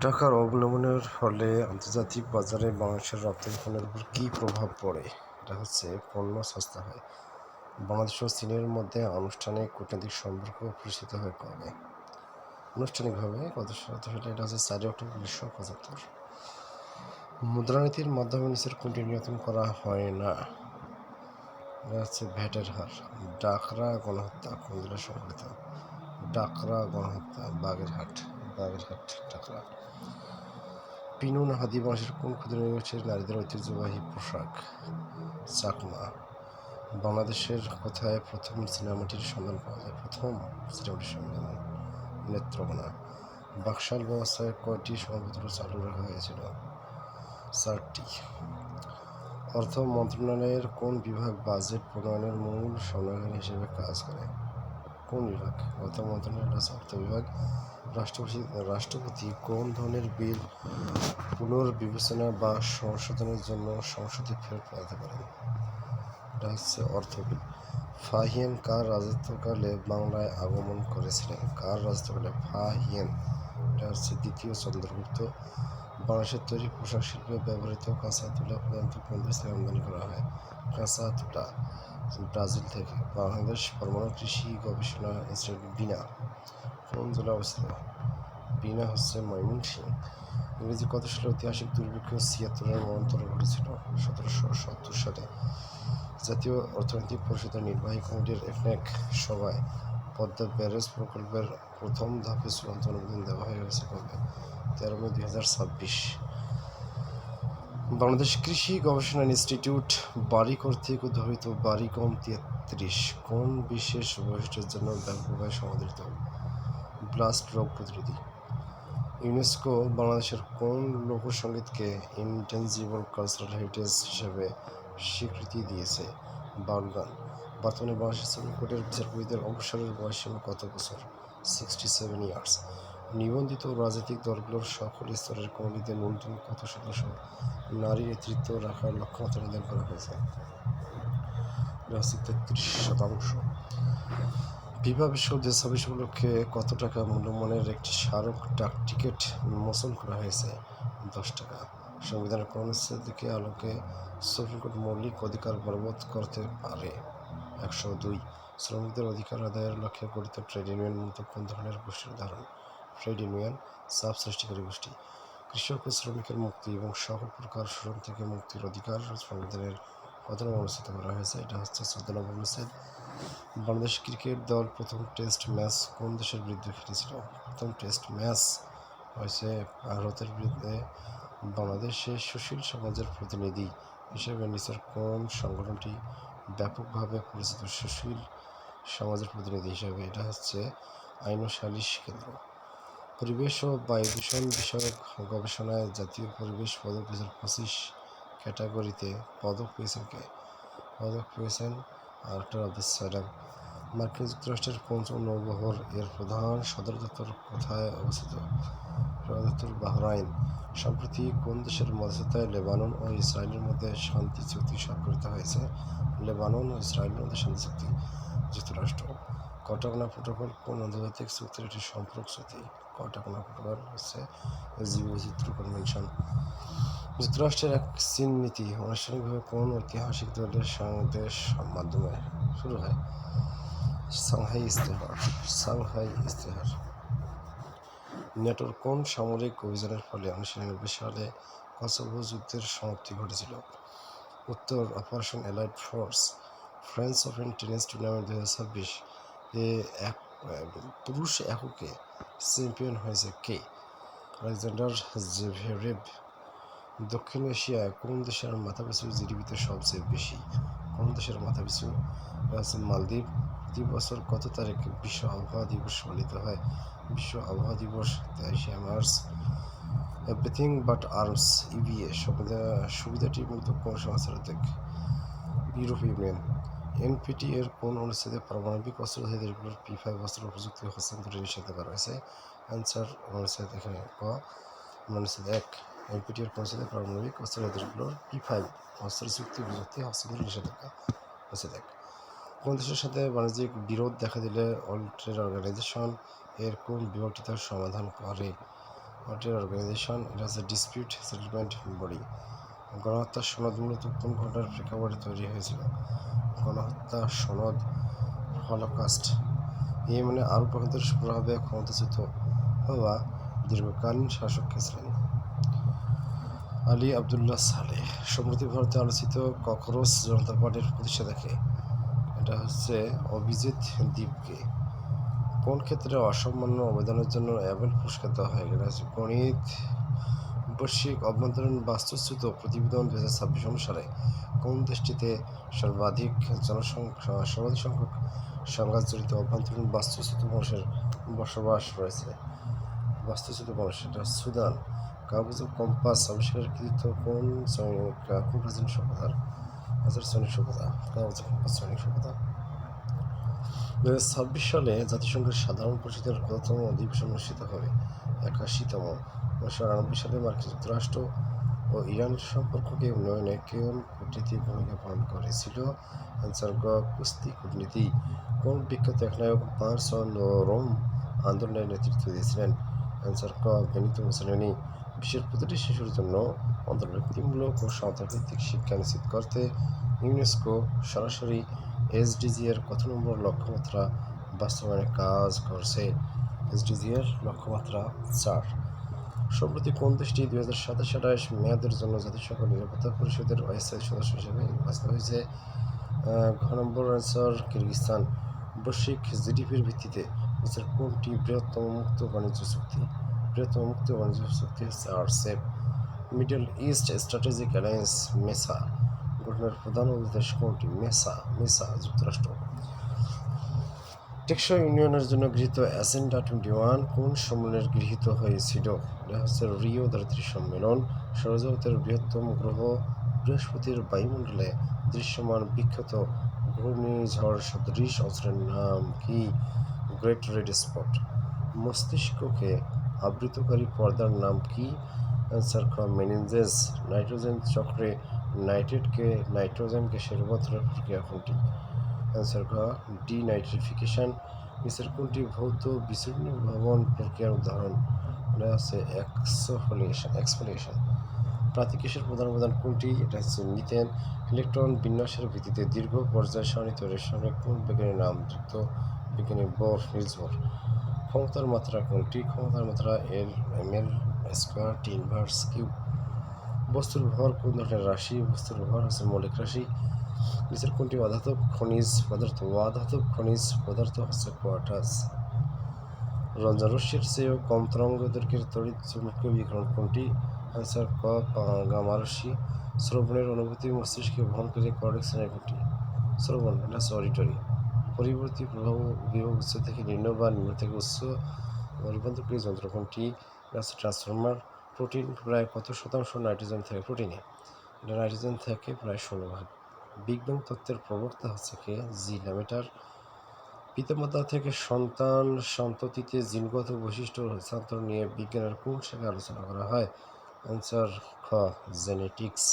টাকার অবনমনের ফলে আন্তর্জাতিক বাজারে বাংলাদেশের রপ্তানি পণ্যের উপর কী প্রভাব পড়ে? এটা হচ্ছে পণ্য সস্তা হয়। বাংলাদেশ ও চীনের মধ্যে আনুষ্ঠানিক কূটনৈতিক সম্পর্ক প্রতিষ্ঠিত হয় কবে? আনুষ্ঠানিকভাবে কত সালে? এটা হচ্ছে 4 অক্টোবর 1975। মুদ্রানীতির মাধ্যমে নিচের কোনটি নিয়ন্ত্রণ করা হয় না? এটা হচ্ছে ভ্যাটের হার। ডাকরা গণহত্যা কোন জেলায় সংঘটিত? ডাকরা গণহত্যা বাগেরহাট। ডাকরা। পিনুন হাদি বাংলাদেশের কোন ক্ষুদ্র নৃগোষ্ঠীর নারীদের ঐতিহ্যবাহী পোশাক? চাকমা। বাংলাদেশের কোথায় প্রথম সিনেমাটির সন্ধান পাওয়া যায়? নেত্রকোনা। বাকশাল ব্যবস্থায় কয়টি সংবাদপত্র চালু রাখা হয়েছিল? 4টি। অর্থ মন্ত্রণালয়ের কোন বিভাগ বাজেট প্রণয়নের মূল সমন্বয়কারী হিসেবে কাজ করে? কোন বিভাগ? অর্থ মন্ত্রণালয়ের অর্থ বিভাগ। রাষ্ট্রপতি কোন ধরনের বিল পুনর্বিবেচনা বা সংশোধনের জন্য সংসদে ফেরত পাঠাতে পারেন? এটা হচ্ছে অর্থ বিল। ফাহিয়ান কার রাজত্বকালে বাংলায় আগমন করেছিলেন? কার রাজত্বকালে? ফাহিয়ান। এটা হচ্ছে দ্বিতীয় চন্দ্রগুপ্ত। বাংলাদেশের তৈরি পোশাক শিল্পে ব্যবহৃত কাঁচা তুলা প্রধানত কোন দেশ থেকে আমদানি করা হয়? কাঁচা তুলা ব্রাজিল থেকে। বাংলাদেশ পরমাণু কৃষি গবেষণা ইনস্টিটিউট বিনা কোন জেলা অবস্থিত? বিনা হচ্ছে ময়মনসিংহ। ইংরেজি কত সালে ঐতিহাসিক দুর্ভিক্ষ 76-এর মন্বন্তর ঘটেছিল? 1770 সালে। জাতীয় অর্থনৈতিক পরিষদের নির্বাহী কমিটির একনেক সভায় পদ্মা ব্যারেজ প্রকল্পের প্রথম ধাপে চূড়ান্ত অনুমোদন দেওয়া হয়েছে কবে? 13 মে 2026। বাংলাদেশ কৃষি গবেষণা ইনস্টিটিউট বারি কর্তৃক উদ্ভাবিত বারিকম 33 কোন বিশেষ বৈশিষ্ট্যের জন্য ব্যাপকভাবে সমাদৃত? ব্লাস্ট রোগ প্রতিরোধী। ইউনেস্কো বাংলাদেশের কোন লোকসঙ্গীতকে ইনটেনজিবল কালচারাল হেরিটেজ হিসেবে স্বীকৃতি দিয়েছে? বাউল গান। বর্তমানে বাংলাদেশের সুপ্রিম কোর্টের বিচারপতিদের অবসরের বয়সসীমা কত বছর? 67 ইয়ার্স। নিবন্ধিত রাজনৈতিক দলগুলোর সকল স্তরের কমিটিতে ন্যূনতম কত শতাংশ নারী নেতৃত্ব রাখার লক্ষ্যমাত্রা নির্ধারণ করা হয়েছে? এটা হচ্ছে 33%। বিভা বিশ্ব 2026 উপলক্ষে কত টাকা মূল্যমানের একটি স্মারক ডাক টিকিট উন্মোচন করা হয়েছে? 10 টাকা। সংবিধানের কোন অনুচ্ছেদের আলোকে সুপ্রিম কোর্ট মৌলিক অধিকার বলবৎ করতে পারে? 102। শ্রমিকদের অধিকার আদায়ের লক্ষ্যে গঠিত ট্রেড ইউনিয়ন মূলত কোন ধরনের গোষ্ঠীর উদাহরণ? ট্রেড ইউনিয়ন চাপ সৃষ্টিকারী গোষ্ঠী। কৃষক ও শ্রমিকের মুক্তি এবং সকল প্রকার শোষণ থেকে মুক্তির অধিকার সংবিধানের কত নম্বর অনুচ্ছেদে করা হয়েছে? এটা হচ্ছে 14 নম্বর অনুচ্ছেদ। বাংলাদেশ ক্রিকেট দল প্রথম টেস্ট ম্যাচ কোন দেশের বিরুদ্ধে খেলেছিল? প্রথম টেস্ট ম্যাচ হয়েছে ভারতের বিরুদ্ধে। বাংলাদেশের সুশীল সমাজের প্রতিনিধি হিসেবে নিচের কোন সংগঠনটি ব্যাপকভাবে পরিচিত? সুশীল সমাজের প্রতিনিধি হিসেবে এটা হচ্ছে আইন ও সালিশ কেন্দ্র। পরিবেশ ও বায়ু দূষণ বিষয়ক গবেষণায় জাতীয় পরিবেশ পদক 2025 ক্যাটাগরিতে পদক পেয়েছেন কে? পদক পেয়েছেন আর্টার আব্দুস সালাম। মার্কিন যুক্তরাষ্ট্রের কোন নৌবহর এর প্রধান সদর দপ্তর কোথায় অবস্থিত? সদর দপ্তর বাহরাইন। সম্প্রতি কোন দেশের মধ্যস্থতায় লেবানন ও ইসরায়েলের মধ্যে শান্তি চুক্তি স্বাক্ষরিত হয়েছে? লেবানন ও ইসরায়েলের মধ্যে শান্তি চুক্তি। যুক্তরাষ্ট্র। কটাকনা প্রোটোকল কোন আন্তর্জাতিক চুক্তির একটি সম্পর্ক চুক্তি? কটাকনা প্রোটোকল হচ্ছে জীববৈচিত্র্য কনভেনশন। যুক্তরাষ্ট্রের এক চীন নীতি আনুষ্ঠানিকভাবে কোন ঐতিহাসিক দলের দেশ মাধ্যমে শুরু হয়? সাংহাই ইস্তেহার। ন্যাটোর কোন সামরিক অভিযানের ফলে 1999 সালে কসোভো যুদ্ধের সমাপ্তি ঘটেছিল? উত্তর operation allied force. French open tennis tournament 2026 এ পুরুষ এককে চ্যাম্পিয়ন হয়েছে কে? আলেকজান্ডার জেভেরেভ। দক্ষিণ এশিয়ায় কোন দেশের মাথাপিছু জিডিপিতে সবচেয়ে বেশি? কোন দেশের মাথাপিছু? মালদ্বীপ। প্রতি বছর কত তারিখে বিশ্ব আবহাওয়া দিবস পালিত হয়? বিশ্ব আবহাওয়া দিবস 23 March. Everything but arms EBA সুবিধাটি মূলত কোন সংস্থার উদ্যোগ? ইউরোপীয় ইউনিয়ন। এনপিটি এর কোন অনুচ্ছেদে পারমাণবিক অস্ত্রধারী দেশগুলোর P5 অস্ত্র প্রযুক্তি হস্তান্তরে নিষেধাজ্ঞা রয়েছে? অ্যান্সার অনুচ্ছেদ এখানে ক। অনুচ্ছেদ 1। এনপিটি এর কোন অনুচ্ছেদে পারমাণবিক অস্ত্রধারী দেশগুলোর P5 অস্ত্র চুক্তি প্রযুক্তি হস্তান্তরে নিষেধাজ্ঞা? অনুচ্ছেদ 1। কোন দেশের সাথে বাণিজ্যিক বিরোধ দেখা দিলে ওয়ার্ল্ড ট্রেড অর্গানাইজেশন এর কোন বিভাগটি তার সমাধান করে? What organization? এটা হচ্ছে ডিসপিউট সেটেলমেন্ট বডি। গণহত্যার সনদ মূলত কোন ঘটনার প্রেক্ষাপটে তৈরি হয়েছিল? গণহত্যা সনদ হলোকস্ট। ইয়েমেনে আরব বাহিনীর প্রভাবে ক্ষমতাচ্যুত হওয়া দীর্ঘকালীন শাসক কে ছিলেন? আলী আবদুল্লাহ সালেহ। সম্প্রতি ভারতে আলোচিত ককরোচ জনতা পার্টির প্রতিষ্ঠাতা কে? এটা হচ্ছে অভিজিৎ দীপকে। কোন ক্ষেত্রে অসামান্য অবদানের জন্য নোবেল পুরস্কার দেওয়া হয়? এটা হচ্ছে গণিত। বৈশ্বিক অভ্যন্তরীণ বাস্তুচ্যুত প্রতিবেদন 2026 অনুসারে কোন দেশটিতে সর্বাধিক সংখ্যক সংঘাতজনিত অভ্যন্তরীণ বাস্তুচ্যুত মানুষের বসবাস রয়েছে? বাস্তুচ্যুত মানুষ, এটা সুদান। কাগজ ও কম্পাস আবিষ্কারের কৃতিত্ব কোন প্রাচীন সভ্যতার? সৈনিক সভ্যতা। কাগজ ও কম্পাস সৈনিক সভ্যতা। 2026 সালে জাতিসংঘের সাধারণ পরিষদের কততম অধিবেশন অনুষ্ঠিত হবে? 81তম। 1999 সালে মার্কিন যুক্তরাষ্ট্র ও ইরানের সম্পর্ককে উন্নয়নে কোন কূটনীতি ভূমিকা পালন করেছিল? অ্যান্সার গ, কুস্তি কূটনীতি। কোন বিখ্যাত একনায়ক মার্চ অন রোম আন্দোলনের নেতৃত্ব দিয়েছিলেন? অ্যান্সার ক, বেনিতো মুসোলিনি। বিশ্বের প্রতিটি শিশুর জন্য অন্তর্ভুক্তিমূলক ও সমতাভিত্তিক শিক্ষা নিশ্চিত করতে ইউনেস্কো সরাসরি এসডিজি এর কত নম্বর লক্ষ্যমাত্রা বাস্তবায়নে কাজ করছে? এসডিজি এর লক্ষ্যমাত্রা 4। সম্প্রতি কোন দেশটি 2027-28 মেয়াদের জন্য জাতিসংঘ নিরাপত্তা পরিষদের অস্থায়ী সদস্য হিসেবে নির্বাচিত হয়েছে? ঘ নম্বর অ্যান্সার কিরগিজস্তান। বৈশ্বিক জিডিপির ভিত্তিতে বিশ্বের কোনটি বৃহত্তম মুক্ত বাণিজ্য চুক্তি? বৃহত্তম মুক্ত বাণিজ্য চুক্তি হচ্ছে আরসেপ। মিডল ইস্ট স্ট্র্যাটেজিক অ্যালায়েন্স মেসা গঠনের প্রধান উদ্দেশ্য কোনটি? মেসা যুক্তরাষ্ট্র। টেকসই উন্নয়নের জন্য গৃহীত এজেন্ডা 21 কোন সম্মেলনে গৃহীত হয়েছিল? এটা হচ্ছে রিও ৩২ সম্মেলন। সৌরজগতের বৃহত্তম গ্রহ বৃহস্পতির বায়ুমণ্ডলে দৃশ্যমান বিখ্যাত ঘূর্ণিঝড় সদৃশ অঞ্চলের নাম কি? Great red spot. মস্তিষ্ককে আবৃতকারী পর্দার নাম কি? অ্যান্সার খ, মেনিনজেস। নাইট্রোজেন চক্রে নাইট্রোজেন গ্যাসে রূপান্তরের প্রক্রিয়া কোনটি? অ্যান্সার খ, ডিনাইট্রিফিকেশন। নিচের কোনটি ভৌত বিচূর্ণ ভবন প্রক্রিয়ার উদাহরণ? এটা হচ্ছে এক্সফোলিয়েশন। প্রাতিকেশের প্রধান উপাদান কোনটি? এটা হচ্ছে মিথেন। ইলেকট্রন বিন্যাসের ভিত্তিতে দীর্ঘ পর্যায় সারণী তৈরির সঙ্গে কোন বিজ্ঞানীর নাম যুক্ত? বিজ্ঞানী বোর, নিলস বোর। ক্ষমতার মাত্রা কোনটি? ক্ষমতার মাত্রা ml square T inverse Q. বস্তুর ভর কোন ধরনের রাশি? বস্তুর ভর হচ্ছে মৌলিক রাশি। নিচের কোনটি অধাতব খনিজ পদার্থ? অধাতব খনিজ পদার্থ হচ্ছে কোয়ার্টাজ। রঞ্জনরশ্মির চেয়েও কম তরঙ্গ দৈর্ঘ্যের তড়িৎ চুম্বকীয় বিকিরণ কোনটি? অ্যান্সার ক, গামা রশ্মি। শ্রবণের অনুভূতি মস্তিষ্কে বহন করে কর্টেক্স শ্রেণীর কোনটি? শ্রবণ, এটা হচ্ছে অডিটরি। পরিবর্তী প্রভাব বিভব উচ্চ থেকে নিম্ন বা নিম্ন থেকে উচ্চ রূপান্তরকারী যন্ত্র কোনটি? এটা হচ্ছে ট্রান্সফর্মার। প্রোটিন প্রায় কত শতাংশ নাইট্রোজেন থাকে? প্রোটিনে এটা নাইট্রোজেন থাকে প্রায় 16 ভাগ। বিগ ব্যাং তত্ত্বের প্রবক্তা হচ্ছে কে? জি ল্যামেটার। পিতামাতা থেকে সন্তান সন্ততিতে জিনগত বৈশিষ্ট্য হস্তান্তর নিয়ে বিজ্ঞানের কোন শাখায় আলোচনা করা হয়? অ্যান্সার খ, জেনেটিক্স।